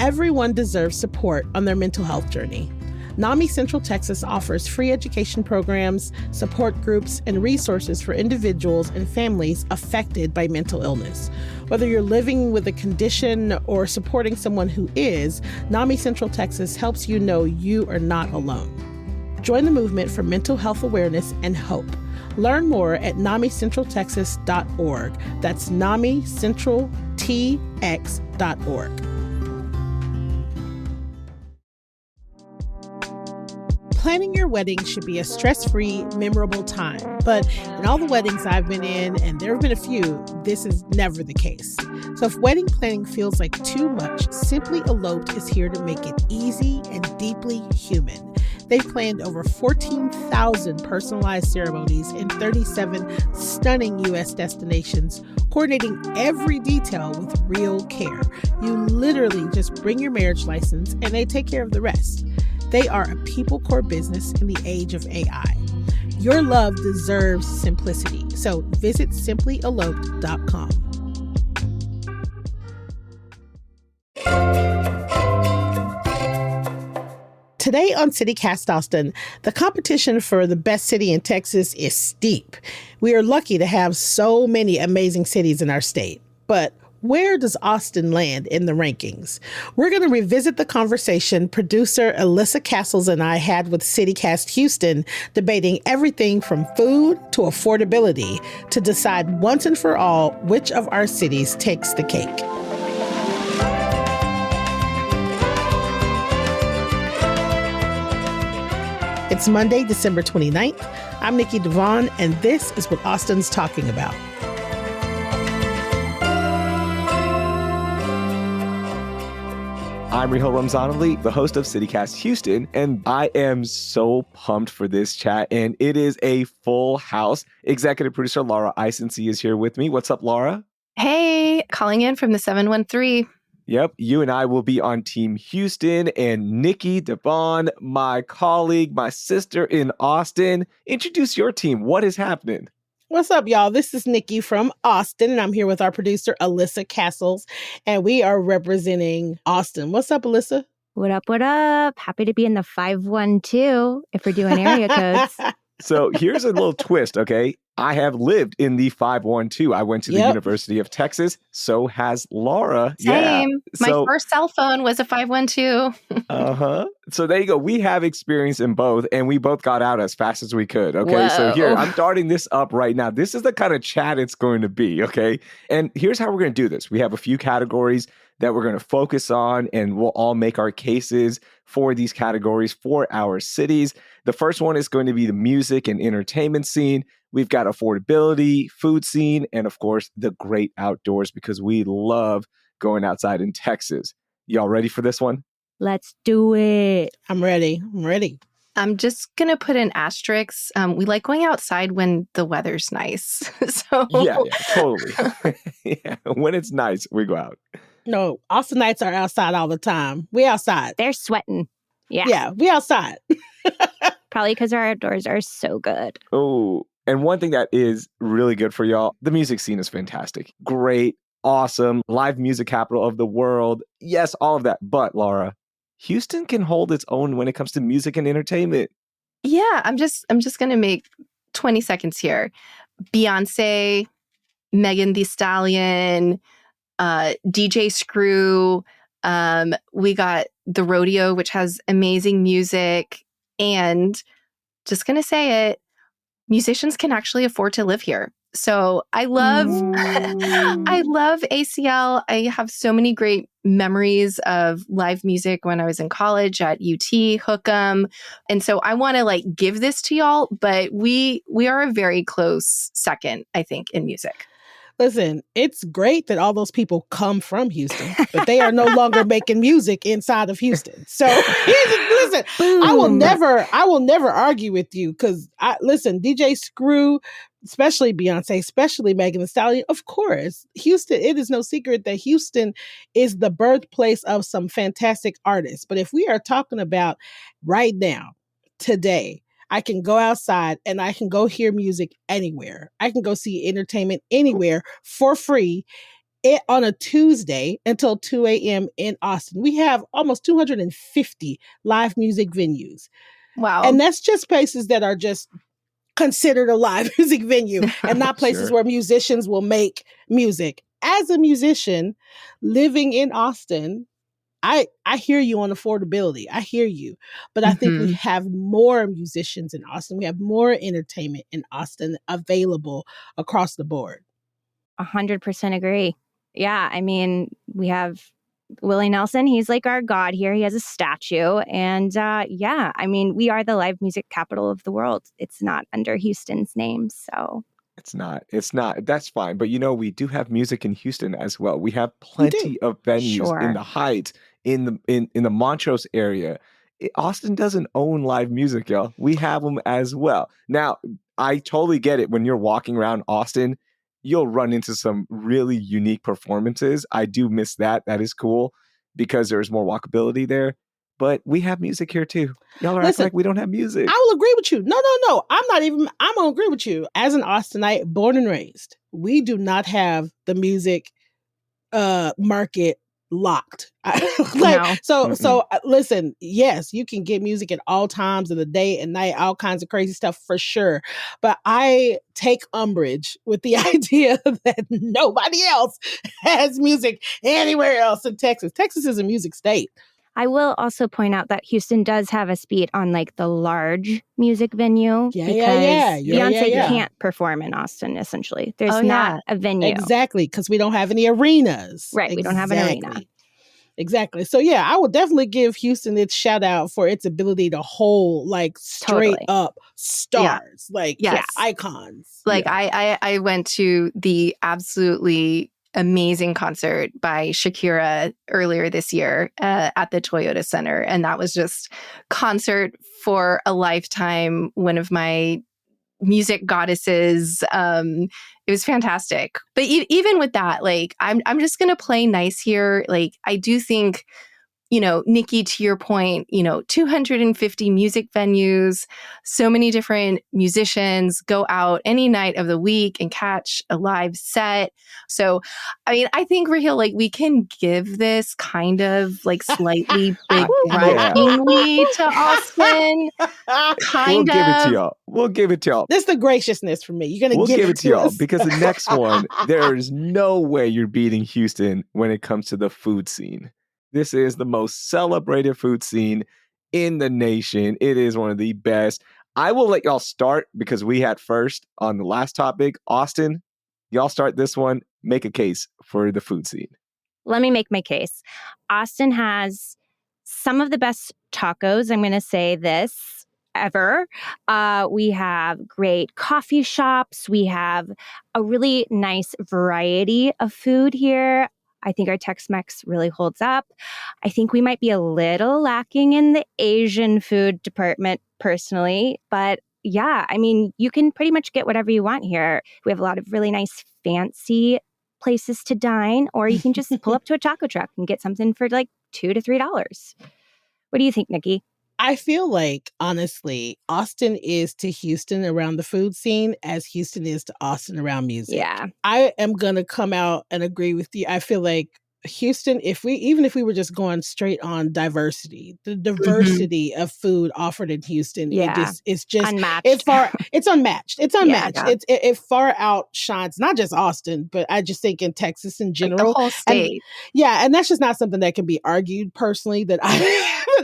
Everyone deserves support on their mental health journey. NAMI Central Texas offers free education programs, support groups, and resources for individuals and families affected by mental illness. Whether you're living with a condition or supporting someone who is, NAMI Central Texas helps you know you are not alone. Join the movement for mental health awareness and hope. Learn more at NAMICentralTexas.org. That's NAMICentralTX.org. Planning your wedding should be a stress-free, memorable time. But in all the weddings I've been in, and there have been a few, this is never the case. So if wedding planning feels like too much, Simply Eloped is here to make it easy and deeply human. They've planned over 14,000 personalized ceremonies in 37 stunning U.S. destinations, coordinating every detail with real care. You literally just bring your marriage license and they take care of the rest. They are a people core business in the age of AI. Your love deserves simplicity. So visit simplyeloped.com. Today on CityCast Austin, the competition for the best city in Texas is steep. We are lucky to have so many amazing cities in our state. But where does Austin land in the rankings? We're going to revisit the conversation producer Elissa Castles and I had with CityCast Houston, debating everything from food to affordability to decide once and for all which of our cities takes the cake. It's Monday, December 29th. I'm Nikki DaVaughn, and this is what Austin's talking about. I'm Raheel Ramzanali, the host of CityCast Houston, and I am so pumped for this chat, and it is a full house. Executive producer Laura Isensee is here with me. What's up, Laura? Hey, calling in from the 713. Yep, you and I will be on Team Houston, and Nikki DaVaughn, my colleague, my sister in Austin. Introduce your team. What is happening? What's up, y'all? This is Nikki from Austin, and I'm here with our producer, Elissa Castles, and we are representing Austin. What's up, Elissa? What up, what up? Happy to be in the 512 if we're doing area codes. So here's a little twist, okay? I have lived in the 512. I went to the University of Texas. So has Laura. Same. Yeah. My first cell phone was a 512. So there you go. We have experience in both, and we both got out as fast as we could. Okay. Whoa. So here, I'm starting this up right now. This is the kind of chat it's going to be. Okay. And here's how we're going to do this. We have a few categories that we're going to focus on, and we'll all make our cases for these categories for our cities. The first one is going to be the music and entertainment scene. We've got affordability, food scene, and of course, the great outdoors, because we love going outside in Texas. Y'all ready for this one? Let's do it. I'm ready. I'm just going to put in asterisks. We like going outside when the weather's nice. Yeah, totally. Yeah, when it's nice, we go out. No, Austinites are outside all the time. We outside. They're sweating. Yeah, we outside. Probably because our outdoors are so good. Oh, and one thing that is really good for y'all, the music scene is fantastic. Great, awesome, live music capital of the world. Yes, all of that. But Laura, Houston can hold its own when it comes to music and entertainment. Yeah, I'm just going to make 20 seconds here. Beyonce, Megan Thee Stallion, DJ Screw. We got the Rodeo, which has amazing music. And just going to say it, musicians can actually afford to live here. So I love ACL. I have so many great memories of live music when I was in college at UT, Hook 'em. And so I want to give this to y'all, but we are a very close second, I think, in music. Listen, it's great that all those people come from Houston, but they are no longer making music inside of Houston. So listen, I will never argue with you because DJ Screw, especially Beyonce, especially Megan Thee Stallion, of course, Houston, it is no secret that Houston is the birthplace of some fantastic artists. But if we are talking about right now, today, I can go outside and I can go hear music anywhere. I can go see entertainment anywhere for free. on a Tuesday until 2 a.m. in Austin. We have almost 250 live music venues. Wow. And that's just places that are just considered a live music venue and not places Sure. where musicians will make music. As a musician living in Austin, I hear you on affordability. I hear you. But I think we Mhm. have more musicians in Austin. We have more entertainment in Austin available across the board. 100% agree. Yeah, I mean, we have Willie Nelson. He's like our god here. He has a statue. And yeah, I mean, we are the live music capital of the world. It's not under Houston's name. So It's not. It's not. That's fine. But we do have music in Houston as well. We have We do. plenty of venues in Sure. the Heights, in the Montrose area. Austin doesn't own live music, y'all. We have them as well. Now, I totally get it. When you're walking around Austin, you'll run into some really unique performances. I do miss that. That is cool because there's more walkability there. But we have music here too. Y'all are acting Listen, like we don't have music. I will agree with you. No. I'm going to agree with you. As an Austinite, born and raised, we do not have the music market locked. No. So listen, yes, you can get music at all times of the day and night, all kinds of crazy stuff for sure. But I take umbrage with the idea that nobody else has music anywhere else in Texas. Texas is a music state. I will also point out that Houston does have a beat on like the large music venue because Beyonce can't perform in Austin, essentially. There's not a venue. Exactly, because we don't have any arenas. Right, we don't have an arena. Exactly. So yeah, I would definitely give Houston its shout out for its ability to hold like straight up stars, icons. Like I went to the absolutely amazing concert by Shakira earlier this year at the Toyota Center. And that was just concert for a lifetime. One of my music goddesses. It was fantastic. But even with that, like, I'm just going to play nice here. Like, I do think, Nikki, to your point, 250 music venues, so many different musicians go out any night of the week and catch a live set. So, I mean, I think, Raheel, like, we can give this kind of like slightly begrudgingly to Austin. We'll give it to y'all. We'll give it to y'all. This is the graciousness for me. You're going to give it to y'all us. because the next one, there's no way you're beating Houston when it comes to the food scene. This is the most celebrated food scene in the nation. It is one of the best. I will let y'all start because we had first on the last topic. Austin, y'all start this one. Make a case for the food scene. Let me make my case. Austin has some of the best tacos. I'm going to say this ever. We have great coffee shops. We have a really nice variety of food here. I think our Tex-Mex really holds up. I think we might be a little lacking in the Asian food department personally, but yeah, I mean, you can pretty much get whatever you want here. We have a lot of really nice fancy places to dine, or you can just pull up to a taco truck and get something for like $2 to $3. What do you think, Nikki? I feel like, honestly, Austin is to Houston around the food scene as Houston is to Austin around music. Yeah. I am going to come out and agree with you. I feel like Houston, even if we were just going straight on diversity, the diversity of food offered in Houston, it's just unmatched. It's unmatched. It's unmatched. Yeah. It far outshines not just Austin, but I just think in Texas in general, like the whole state. And that's just not something that can be argued personally. That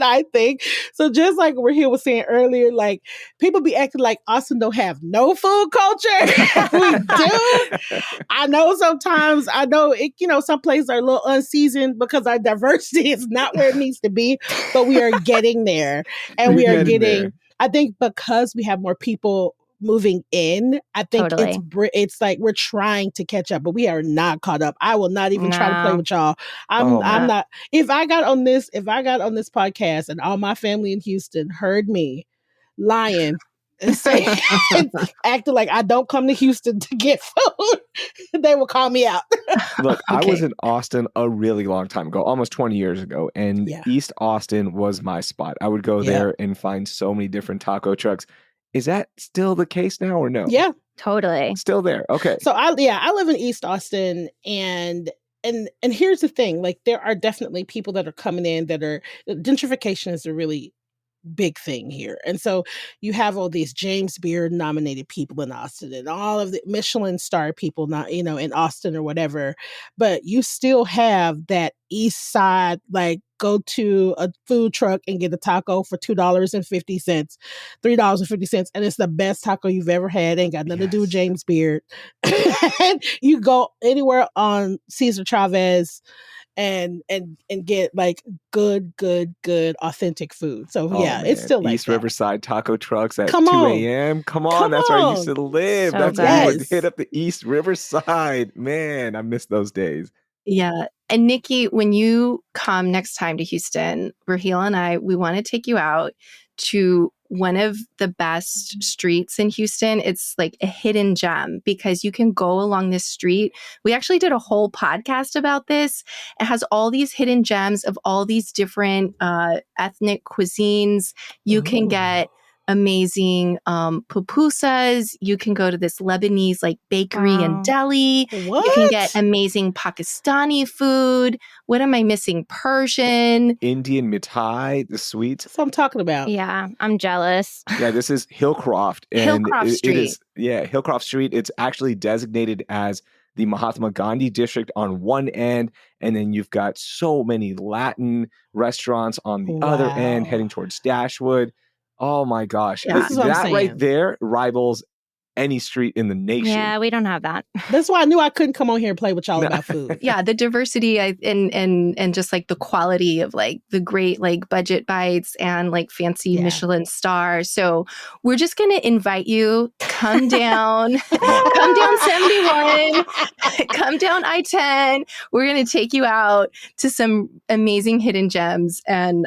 I think. So just like Raheel was saying earlier, like people be acting like Austin don't have no food culture. We do. I know sometimes. I know it. Some places are a little unseasoned because our diversity is not where it needs to be, but we are getting there. And we are getting, I think because we have more people moving in, I think it's like we're trying to catch up, but we are not caught up. I will not even try to play with y'all. I'm not. If I got on this podcast and all my family in Houston heard me lying and say, acting like I don't come to Houston to get food, they will call me out. Look, I was in Austin a really long time ago, almost 20 years ago, and East Austin was my spot. I would go there and find so many different taco trucks. Is that still the case now or no? Yeah. Totally. Still there. Okay. So I live in East Austin, and and here's the thing, like there are definitely people that are coming in that are gentrification is a really big thing here. And so you have all these James Beard nominated people in Austin and all of the Michelin star people not, in Austin or whatever, but you still have that east side, like go to a food truck and get a taco for $2.50, $3.50, and it's the best taco you've ever had. Ain't got nothing to do with James Beard. And you go anywhere on Cesar Chavez and get like good authentic food. So Man. it's still like East that. Riverside taco trucks at Come 2 on. a.m. Come on, that's where I used to live. So That's when you would Yes. hit up the East Riverside. Man, I miss those days. Yeah. And Nikki, when you come next time to Houston, Raheel and I, we want to take you out to one of the best streets in Houston. It's like a hidden gem because you can go along this street. We actually did a whole podcast about this. It has all these hidden gems of all these different ethnic cuisines. You can get amazing pupusas. You can go to this Lebanese like bakery and deli. What? You can get amazing Pakistani food. What am I missing? Persian. Indian mithai, the sweets. That's what I'm talking about. Yeah, I'm jealous. Yeah, this is Hillcroft. And Hillcroft it Street. is, Hillcroft Street. It's actually designated as the Mahatma Gandhi district on one end, and then you've got so many Latin restaurants on the other end Wow. heading towards Dashwood. Oh my gosh. Yeah. This is what I'm That right saying. there rivals any street in the nation. Yeah, we don't have that. That's why I knew I couldn't come on here and play with y'all about food. Yeah, the diversity and just like the quality of like the great like budget bites and like fancy Yeah. Michelin stars. So we're just gonna invite you, come down, come down 71, come down I-10. We're gonna take you out to some amazing hidden gems, and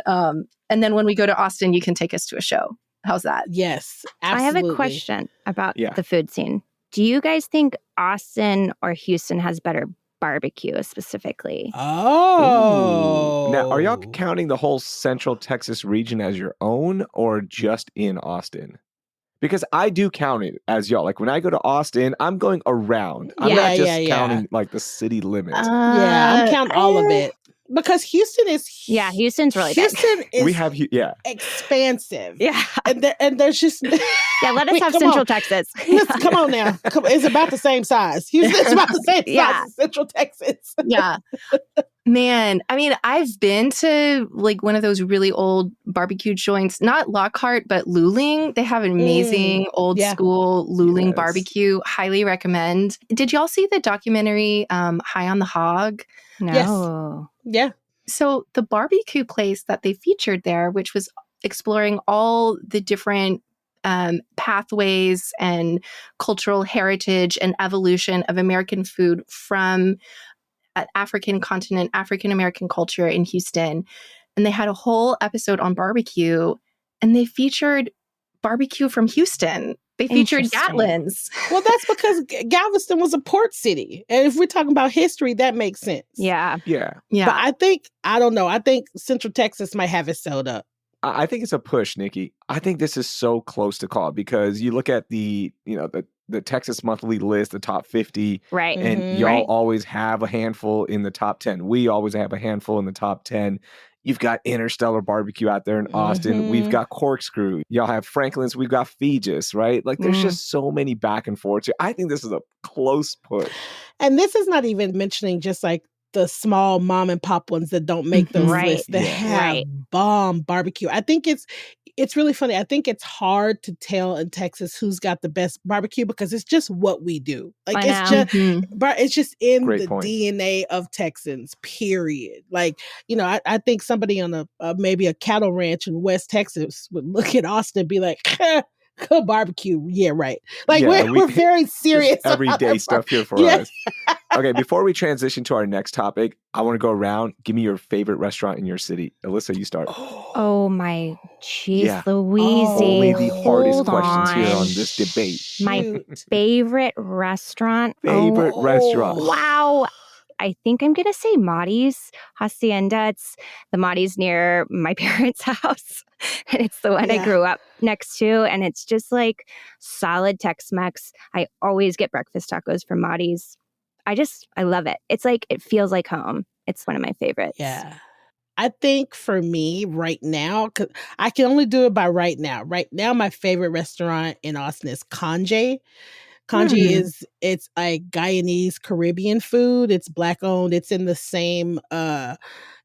then when we go to Austin, you can take us to a show. How's that? Yes, absolutely. I have a question about Yeah. the food scene. Do you guys think Austin or Houston has better barbecue specifically? Oh. Ooh. Now, are y'all counting the whole Central Texas region as your own or just in Austin? Because I do count it as y'all. Like when I go to Austin, I'm going around. I'm not just counting like the city limits. Yeah, I'm counting all of it. Because Houston is Yeah, Houston's really big. Houston is We have, expansive. Yeah. And there's just Yeah, let us have come Central on. Texas. Come on now. It's about the same size. Houston's about the same Yeah. size as Central Texas. Yeah. Man, I mean, I've been to like one of those really old barbecue joints, not Lockhart, but Luling. They have an amazing old school Luling Yes. barbecue. Highly recommend. Did y'all see the documentary High on the Hog? No. Yeah. So the barbecue place that they featured there, which was exploring all the different pathways and cultural heritage and evolution of American food from African continent, African American culture in Houston. And they had a whole episode on barbecue, and they featured barbecue from Houston. They featured Interesting. Gatlin's. Well, that's because Galveston was a port city. And if we're talking about history, that makes sense. Yeah. Yeah. Yeah. But I don't know. I think Central Texas might have it sewed up. I think it's a push, Nikki. I think this is so close to call because you look at the Texas Monthly list, the top 50, Right. and Mhm. y'all Right. always have a handful in the top 10. We always have a handful in the top 10. You've got Interstellar Barbecue out there in Austin. Mhm. We've got Corkscrew. Y'all have Franklin's. We've got Feegis, right? Like there's just so many back and forths. I think this is a close push. And this is not even mentioning just like the small mom and pop ones that don't make those Right. lists that Yeah. have Right. bomb barbecue. I think it's really funny. I think it's hard to tell in Texas who's got the best barbecue because it's just what we do. Like I it's know. just Mhm. but it's just in Great the point. DNA of Texans, period. Like, I think somebody on maybe a cattle ranch in West Texas would look at Austin and be like, good barbecue. Yeah, right. Like Yeah, we're very It's serious. about everyday our stuff here for Yeah. us. Okay, before we transition to our next topic, I want to go around. Give me your favorite restaurant in your city. Elissa, you start. Oh my jeez, Yeah. Louise. Only the hardest Hold questions here on on. this debate. My Shoot. favorite restaurant. Favorite restaurant. Wow. I think I'm going to say Maddie's Hacienda. It's the Maddie's near my parents' house. And it's the one I Yeah. grew up next to. And it's just like solid Tex-Mex. I always get breakfast tacos from Maddie's. I love it. It's like, it feels like home. It's one of my favorites. Yeah. I think for me right now, because I can only do it by right now. Right now, my favorite restaurant in Austin is Canje. Canje it's a Guyanese Caribbean food. It's Black owned. It's in the same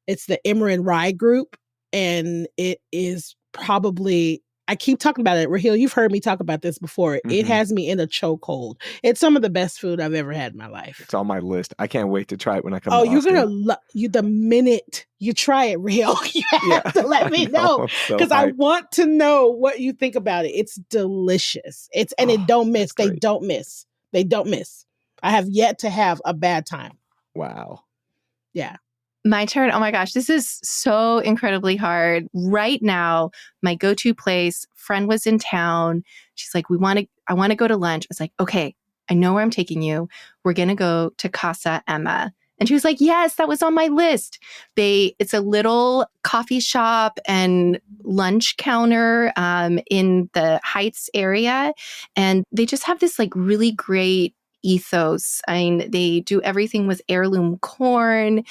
it's the Emmer and Rye group, and it is probably, I keep talking about it. Raheel, you've heard me talk about this before. It has me in a chokehold. It's some of the best food I've ever had in my life. It's on my list. I can't wait to try it when I come to Oh, you're Austin. gonna love you the minute you try it, Raheel. You have to let me know because I want to know what you think about it. It's delicious. It don't miss. They don't miss. They don't miss. I have yet to have a bad time. Wow. Yeah. My turn. Oh my gosh, this is so incredibly hard. Right now, my go-to place, friend was in town. She's like, I want to go to lunch. I was like, okay, I know where I'm taking you. We're going to go to Casa Emma. And she was like, yes, that was on my list. It's a little coffee shop and lunch counter in the Heights area. And they just have this like really great ethos. I mean, they do everything with heirloom corn.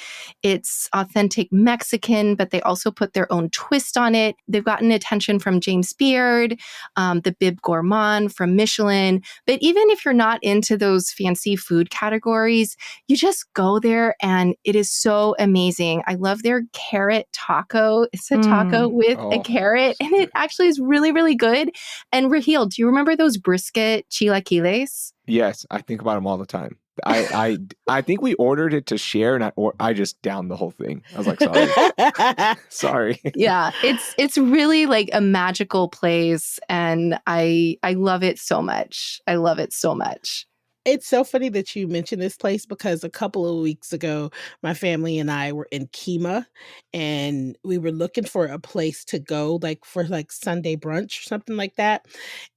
It's authentic Mexican, but they also put their own twist on it. They've gotten attention from James Beard, the Bib Gourmand from Michelin. But even if you're not into those fancy food categories, you just go there and it is so amazing. I love their carrot taco. It's a taco with a carrot, and it actually is really, really good. And Raheel, do you remember those brisket chilaquiles? Yes, I think about them all the time. I think we ordered it to share, and I just downed the whole thing. I was like, sorry, sorry. Yeah, it's really like a magical place, and I love it so much. I love it so much. It's so funny that you mentioned this place because a couple of weeks ago, my family and I were in Kemah, and we were looking for a place to go, like for like Sunday brunch or something like that.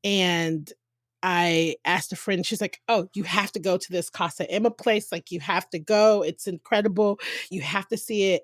And I asked a friend, she's like, oh, you have to go to this Casa Emma place. Like, you have to go. It's incredible. You have to see it.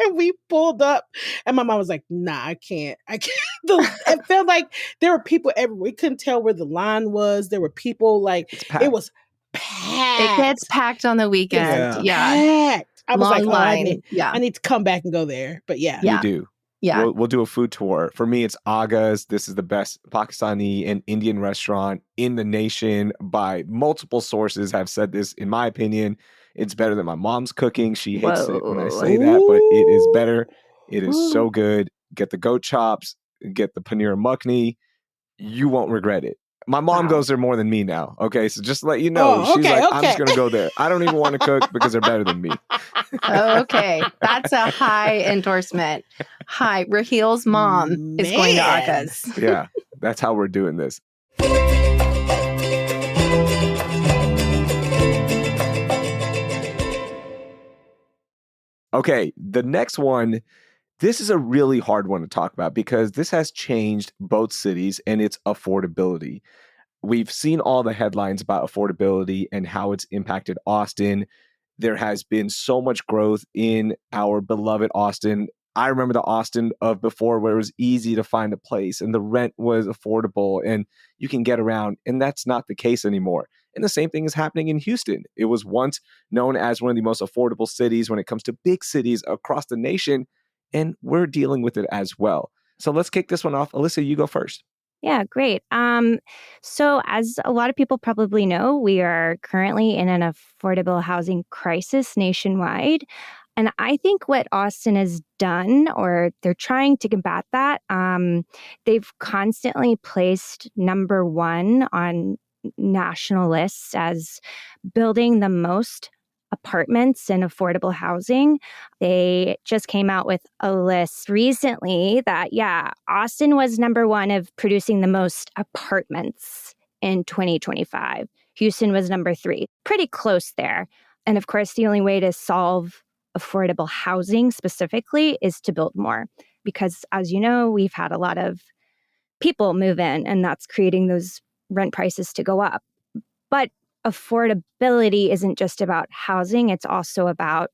And we pulled up, and my mom was like, nah, I can't. It felt like there were people everywhere. We couldn't tell where the line was. There were people like, it was packed. It gets packed on the weekend. Yeah. Packed. I was Long like, line. I need to come back and go there. But yeah. You do. Yeah. We'll do a food tour. For me, it's Aga's. This is the best Pakistani and Indian restaurant in the nation. By multiple sources have said this. In my opinion, it's better than my mom's cooking. She hates it when I say that, but it is better. It is so good. Get the goat chops. Get the paneer makhni. You won't regret it. My mom goes there more than me now. Okay, so just to let you know, she's like, I'm just going to go there. I don't even want to cook because they're better than me. Okay, that's a high endorsement. Hi, Raheel's mom is going to Aga's. Yeah, that's how we're doing this. Okay, the next one, this is a really hard one to talk about because this has changed both cities and its affordability. We've seen all the headlines about affordability and how it's impacted Austin. There has been so much growth in our beloved Austin. I remember the Austin of before where it was easy to find a place and the rent was affordable and you can get around. And that's not the case anymore. And the same thing is happening in Houston. It was once known as one of the most affordable cities when it comes to big cities across the nation. And we're dealing with it as well. So let's kick this one off. Elissa, you go first. Yeah, great. So as a lot of people probably know, we are currently in an affordable housing crisis nationwide. And I think what Austin has done, or they're trying to combat that, they've constantly placed number one on national lists as building the most apartments and affordable housing. They just came out with a list recently that, Austin was number one of producing the most apartments in 2025. Houston was number three. Pretty close there. And of course, the only way to solve affordable housing specifically is to build more. Because as you know, we've had a lot of people move in, and that's creating those rent prices to go up. But affordability isn't just about housing. It's also about,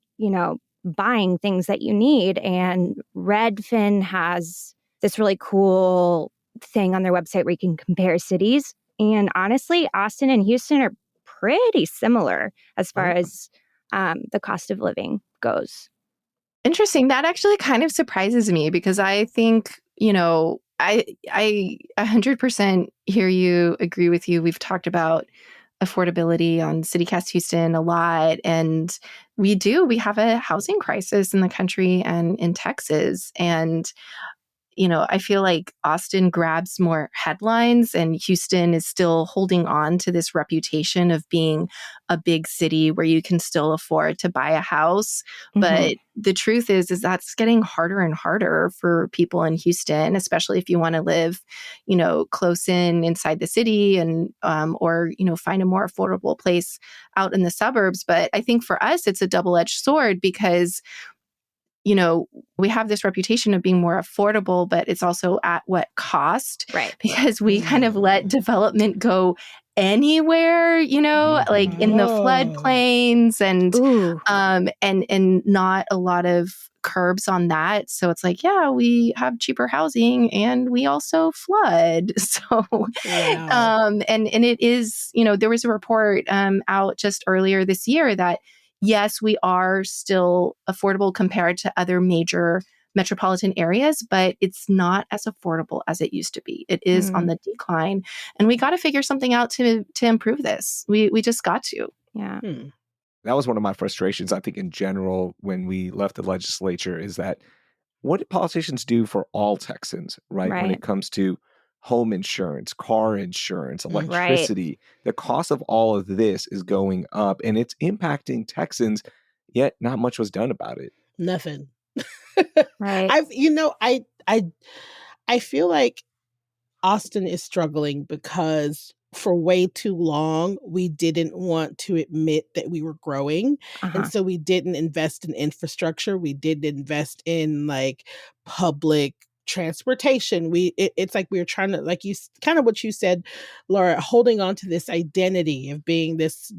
buying things that you need. And Redfin has this really cool thing on their website where you can compare cities. And honestly, Austin and Houston are pretty similar as far as the cost of living goes. Interesting. That actually kind of surprises me because I think, I 100% hear you, agree with you. We've talked about affordability on CityCast Houston a lot. And we have a housing crisis in the country and in Texas. And I feel like Austin grabs more headlines and Houston is still holding on to this reputation of being a big city where you can still afford to buy a house. Mm-hmm. But the truth is that's getting harder and harder for people in Houston, especially if you want to live, close inside the city and, or, find a more affordable place out in the suburbs. But I think for us, it's a double-edged sword because we have this reputation of being more affordable, but it's also at what cost? Right. Because we kind of let development go anywhere, like in the floodplains and not a lot of curbs on that. So it's like, yeah, we have cheaper housing and we also flood. So, and it is, there was a report out just earlier this year that yes, we are still affordable compared to other major metropolitan areas, but it's not as affordable as it used to be. It is on the decline. And we got to figure something out to improve this. We just got to. Yeah. That was one of my frustrations, I think, in general, when we left the legislature, is that what do politicians do for all Texans, right? When it comes to home insurance, car insurance, electricity, the cost of all of this is going up and it's impacting Texans, yet not much was done about it. Nothing. Right. I feel like Austin is struggling because for way too long, we didn't want to admit that we were growing. And so we didn't invest in infrastructure. We didn't invest in public transportation. It's like we were trying to, like kind of what you said, Laura, holding on to this identity of being this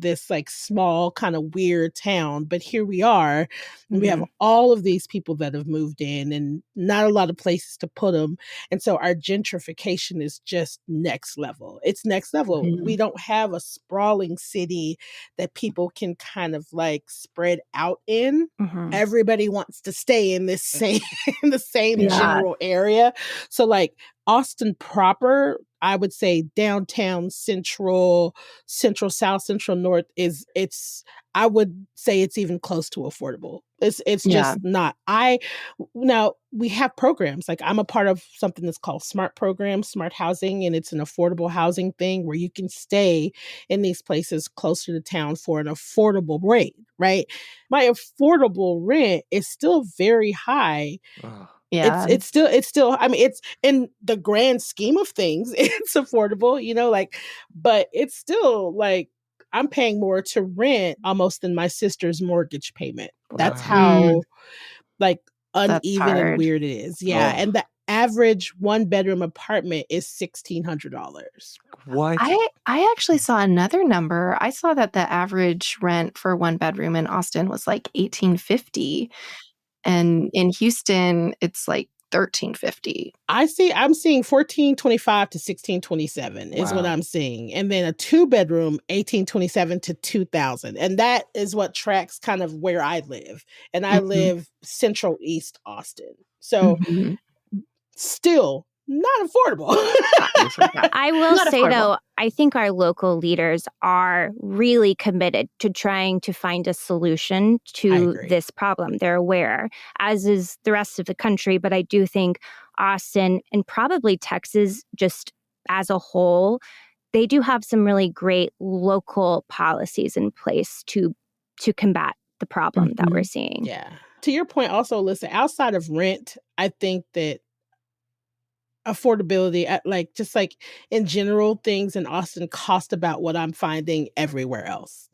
small kind of weird town. But here we are, and we have all of these people that have moved in and not a lot of places to put them. And so our gentrification is just next level. It's next level. We don't have a sprawling city that people can kind of spread out in. Everybody wants to stay in this same general area. So Austin proper, I would say downtown, central south, central north I would say it's even close to affordable. It's just not. Now we have programs. I'm a part of something that's called SMART program, Smart Housing, and it's an affordable housing thing where you can stay in these places closer to town for an affordable rate, right? My affordable rent is still very high. Yeah. It's still, I mean, it's in the grand scheme of things, it's affordable, but it's still I'm paying more to rent almost than my sister's mortgage payment. That's how uneven and weird it is. Yeah. And the average 1-bedroom apartment is $1,600. What? I actually saw another number. I saw that the average rent for 1-bedroom in Austin was $1,850. And in Houston, it's $1,350. I'm seeing $1,425 to $1,627 is what I'm seeing. And then a 2-bedroom, $1,827 to $2,000. And that is what tracks kind of where I live. And I live Central East Austin. So still not affordable. I will say, though, I think our local leaders are really committed to trying to find a solution to this problem. They're aware, as is the rest of the country. But I do think Austin and probably Texas, just as a whole, they do have some really great local policies in place to combat the problem that we're seeing. Yeah. To your point also, Elissa, outside of rent, I think that affordability in general, things in Austin cost about what I'm finding everywhere else.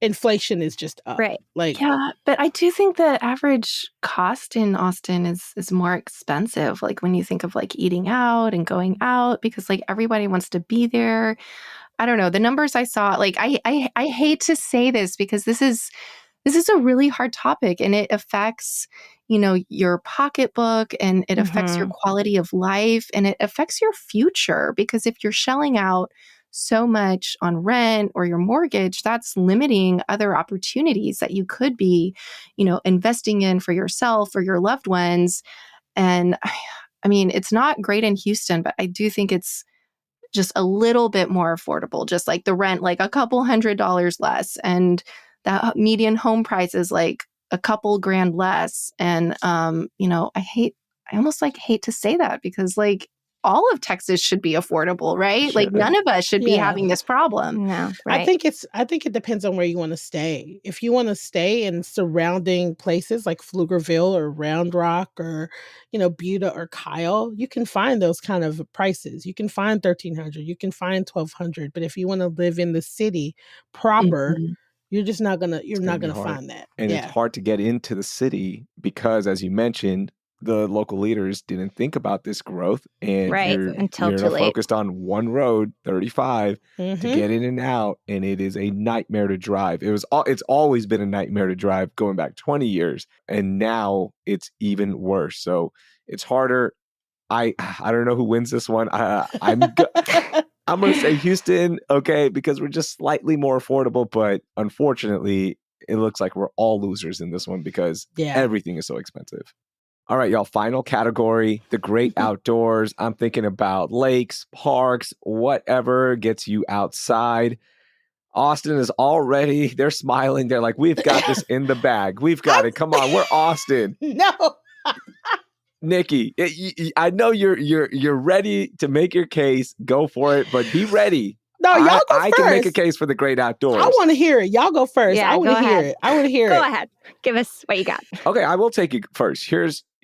Inflation is just up. Right. Yeah, but I do think the average cost in Austin is more expensive. When you think of eating out and going out, because everybody wants to be there. I don't know. The numbers I saw, I hate to say this because this is a really hard topic and it affects, your pocketbook and it affects your quality of life and it affects your future because if you're shelling out so much on rent or your mortgage, that's limiting other opportunities that you could be, investing in for yourself or your loved ones. And I mean, it's not great in Houston, but I do think it's just a little bit more affordable, just like the rent, like a couple $100 less. And that median home price is like a couple grand less. And, I almost like hate to say that because like all of Texas should be affordable, right? Like none of us should be having this problem. No, right. I think it depends on where you want to stay. If you want to stay in surrounding places like Pflugerville or Round Rock or, Buda or Kyle, you can find those kind of prices. You can find 1,300, you can find 1,200. But if you want to live in the city proper, Mhm. you're just not gonna be hard. find that. And it's hard to get into the city because, as you mentioned, the local leaders didn't think about this growth, and until too late. Focused on one road, 35, to Mhm. get in and out, and it is a nightmare to drive. It's always been a nightmare to drive going back 20 years, and now it's even worse. So it's harder. I don't know who wins this one. I'm going to say Houston, okay, because we're just slightly more affordable, but unfortunately, it looks like we're all losers in this one because everything is so expensive. All right, y'all, final category, the great outdoors. I'm thinking about lakes, parks, whatever gets you outside. Austin is already, they're smiling. They're like, we've got this in the bag. We've got it. Come on, we're Austin. No. Nikki, I know you're ready to make your case. Go for it, but be ready. No, y'all go first. I can make a case for the great outdoors. I want to hear it. Y'all go first. Yeah, I want to hear it. I want to hear it. Go ahead. Give us what you got. Okay, I will take it first.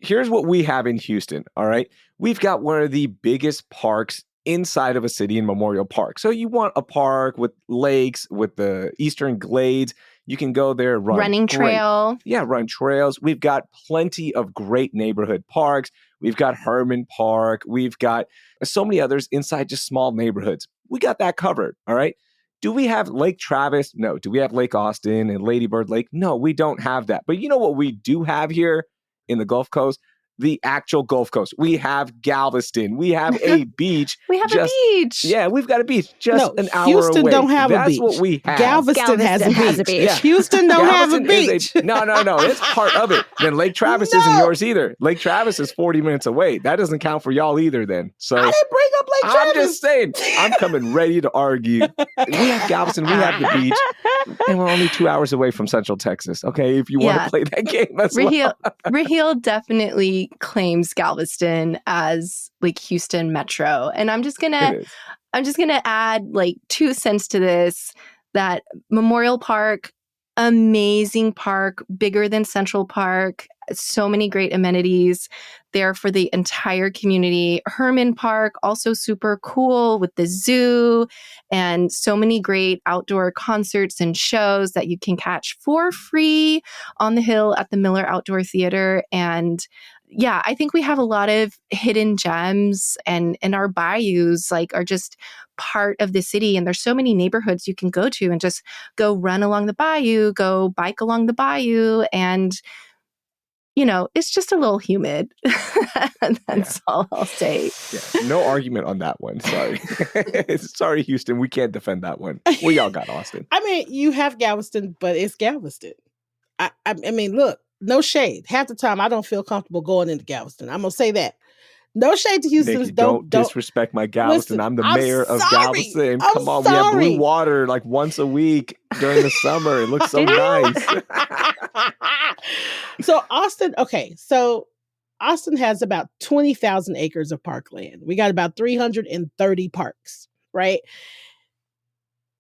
Here's what we have in Houston, all right? We've got one of the biggest parks inside of a city in Memorial Park. So you want a park with lakes, with the Eastern Glades. You can go there, running trail. Run trails. We've got plenty of great neighborhood parks. We've got Herman Park. We've got so many others inside just small neighborhoods. We got that covered, all right? Do we have Lake Travis? No. Do we have Lake Austin and Lady Bird Lake? No, we don't have that. But you know what we do have here in the Gulf Coast? The actual Gulf Coast. We have Galveston. We have a beach. We have a beach. Yeah, we've got a beach just an hour Houston away. Don't have That's a beach. what we have. Galveston has a beach. Yeah. Houston don't have a beach. No. It's part of it. Then Lake Travis isn't yours either. Lake Travis is 40 minutes away. That doesn't count for y'all either then. So I didn't bring up Lake Travis. I'm just saying. I'm coming ready to argue. We have Galveston. We have the beach. And we're only 2 hours away from Central Texas. Okay, if you want to play that game as well. Raheel definitely claims Galveston as like Houston Metro. And I'm just gonna add like 2 cents to this, that Memorial Park, amazing park, bigger than Central Park, so many great amenities there for the entire community. Herman Park, also super cool with the zoo and so many great outdoor concerts and shows that you can catch for free on the hill at the Miller Outdoor Theater. And yeah, I think we have a lot of hidden gems, and our bayous like are just part of the city. And there's so many neighborhoods you can go to and just go run along the bayou, go bike along the bayou, and it's just a little humid. That's all I'll say. Yeah, no argument on that one. Sorry. Sorry, Houston. We can't defend that one. We all got Austin. I mean, you have Galveston, but it's Galveston. I mean, look, no shade. Half the time, I don't feel comfortable going into Galveston. I'm going to say that. No shade to Houston. Nikki, don't disrespect my Galveston. Listen, I'm the mayor of Galveston. Come on, we have blue water like once a week during the summer. It looks so nice. So Austin has about 20,000 acres of parkland. We got about 330 parks, right?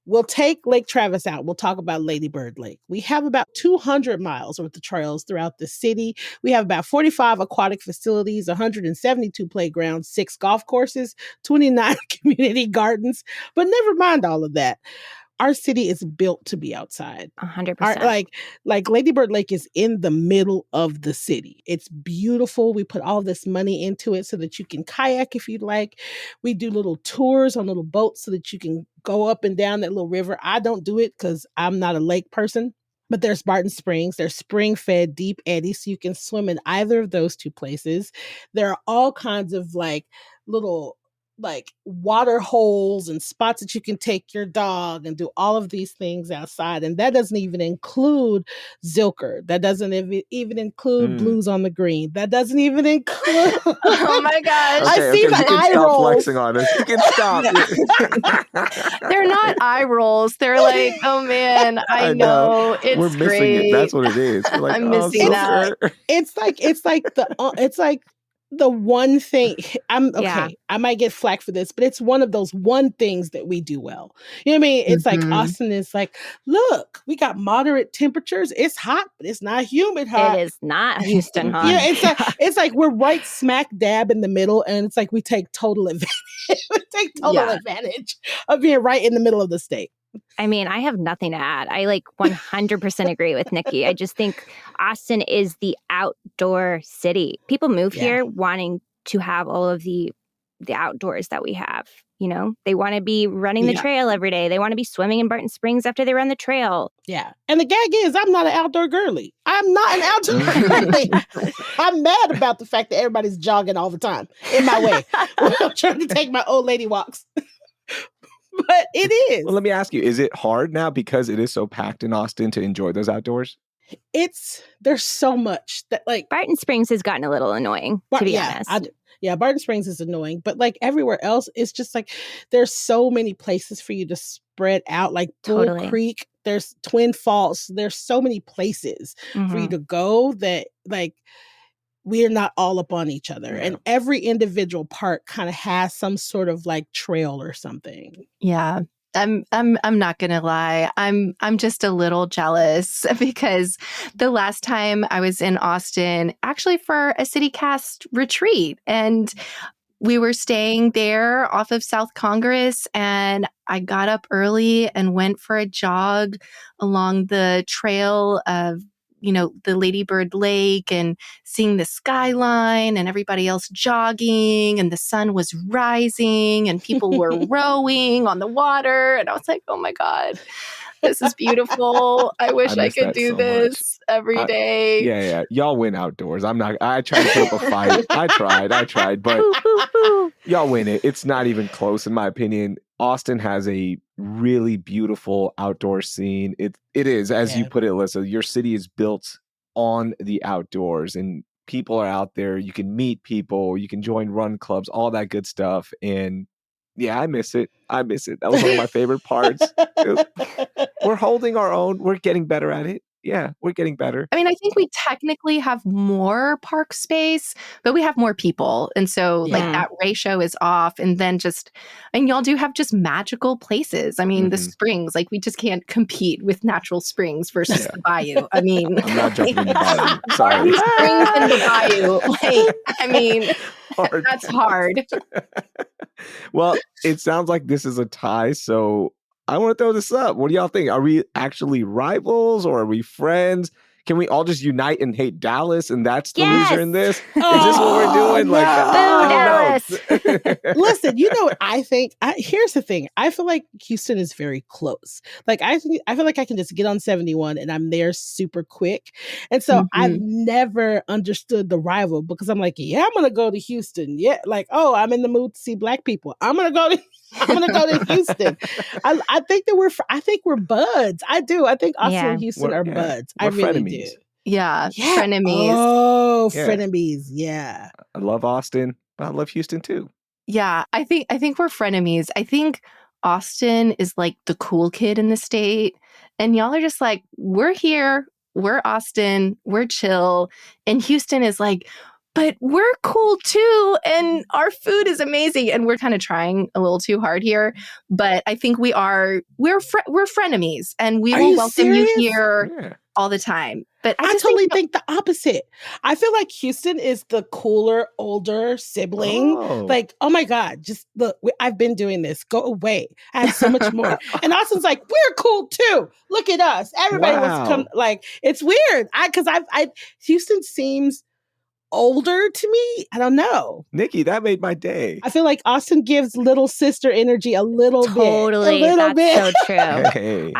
We'll take Lake Travis out. We'll talk about Lady Bird Lake. We have about 200 miles worth of trails throughout the city. We have about 45 aquatic facilities, 172 playgrounds, 6 golf courses, 29 community gardens. But never mind all of that. Our city is built to be outside. 100%. Like Lady Bird Lake is in the middle of the city. It's beautiful. We put all this money into it so that you can kayak if you'd like. We do little tours on little boats so that you can go up and down that little river. I don't do it because I'm not a lake person. But there's Barton Springs. There's spring-fed deep eddies, so you can swim in either of those 2 places. There are all kinds of like little like water holes and spots that you can take your dog and do all of these things outside. And that doesn't even include Zilker. That doesn't even include Blues on the Green. That doesn't even include. Oh my gosh. Okay, I see the you can eye stop rolls. flexing on us. You can stop. They're not eye rolls. They're like, oh man, I know. It's We're missing great. it. That's what it is. We're like, I'm missing that. It's like the one thing. Yeah. I might get flack for this, but it's one of those one things that we do well. You know what I mean? It's like Austin is like, look, we got moderate temperatures. It's hot, but it's not humid hot. It is not Houston hot. Yeah, it's like we're right smack dab in the middle, and it's like we take total advantage. Advantage of being right in the middle of the state. I mean, I have nothing to add. I 100% agree with Nikki. I just think Austin is the outdoor city. People move here wanting to have all of the outdoors that we have. You know, they want to be running the trail every day. They want to be swimming in Barton Springs after they run the trail. Yeah. And the gag is, I'm not an outdoor girly. I'm not an outdoor girly. I'm mad about the fact that everybody's jogging all the time in my way when I'm trying to take my old lady walks. But it is. Well, let me ask you, is it hard now because it is so packed in Austin to enjoy those outdoors? There's so much that Barton Springs has gotten a little annoying, to be honest. Barton Springs is annoying, but everywhere else, it's just there's so many places for you to spread out, like Bull Creek, there's Twin Falls, there's so many places for you to go that we're not all up on each other. And every individual park kind of has some sort of trail or something. Yeah. I'm not gonna lie. I'm just a little jealous because the last time I was in Austin, actually for a CityCast retreat, and we were staying there off of South Congress, and I got up early and went for a jog along the trail of the Lady Bird Lake and seeing the skyline and everybody else jogging, and the sun was rising and people were rowing on the water. And I was like, oh my God, this is beautiful. I wish I could do this every day. Yeah. Y'all win outdoors. I tried to put up a fight. I tried, but y'all win it. It's not even close in my opinion. Austin has a really beautiful outdoor scene. It is, as you put it, Elissa, your city is built on the outdoors and people are out there. You can meet people, you can join run clubs, all that good stuff. And yeah, I miss it. That was one of my favorite parts. We're holding our own. We're getting better at it. Yeah, we're getting better. I mean, I think we technically have more park space, but we have more people. And so that ratio is off. And then y'all do have just magical places. I mean, the springs, we just can't compete with natural springs versus the bayou. I mean, I'm not jumping in the bayou. Sorry. Springs in the bayou. I mean, that's hard. Well, it sounds like this is a tie. So I want to throw this up. What do y'all think? Are we actually rivals or are we friends? Can we all just unite and hate Dallas and that's the loser in this? Is this what we're doing? No. Dallas. Listen, you know what I think? Here's the thing. I feel like Houston is very close. I feel like I can just get on 71 and I'm there super quick. And so I've never understood the rival because I'm like, I'm going to go to Houston. Yeah. I'm in the mood to see Black people. I'm going to go to Houston. I think that we're buds. I do. I think Austin and Houston are buds. I really do. Yeah. Frenemies. Oh, frenemies. Yeah. I love Austin, but I love Houston too. Yeah. I think we're frenemies. I think Austin is the cool kid in the state. And y'all are just we're here. We're Austin. We're chill. And Houston is but we're cool too, and our food is amazing. And we're kind of trying a little too hard here, but I think we're frenemies, and we will welcome you here all the time. But I totally think the opposite. I feel like Houston is the cooler, older sibling. Oh my God, just look, I've been doing this. Go away. I have so much more. And Austin's we're cool too. Look at us. Everybody wants to come. It's weird. Houston seems older to me. I don't know. Nikki, that made my day. I feel like Austin gives little sister energy a little Totally. bit. A little bit. That's so true. Hey.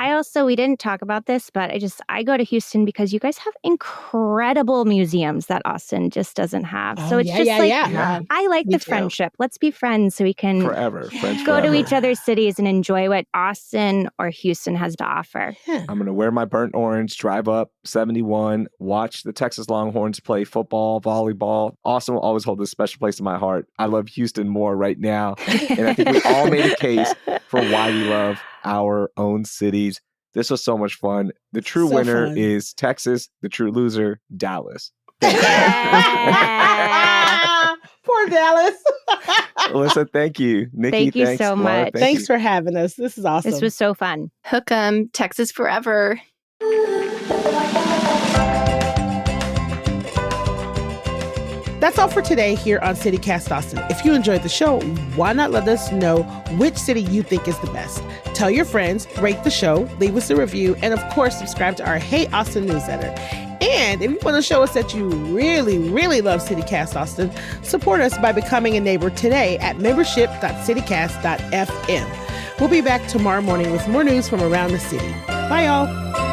We didn't talk about this, but I go to Houston because you guys have incredible museums that Austin just doesn't have. So it's I like Me the too. friendship. Let's be friends so we can Forever. Friends go forever. to each other's cities and enjoy what Austin or Houston has to offer. I'm going to wear my burnt orange, drive up 71, watch the Texas Longhorns play football, volleyball. Austin will always hold a special place in my heart. I love Houston more right now. And I think we all made a case for why we love our own cities. This was so much fun. The true winner is Texas. The true loser, Dallas. Poor Dallas. Elissa, thank you. Nikki, Thank you thanks. so Laura, much. Thanks for having us. This is awesome. This was so fun. Hook 'em, Texas forever. That's all for today here on CityCast Austin. If you enjoyed the show, why not let us know which city you think is the best? Tell your friends, rate the show, leave us a review, and of course, subscribe to our Hey Austin newsletter. And if you want to show us that you really, really love CityCast Austin, support us by becoming a neighbor today at membership.citycast.fm. We'll be back tomorrow morning with more news from around the city. Bye, y'all.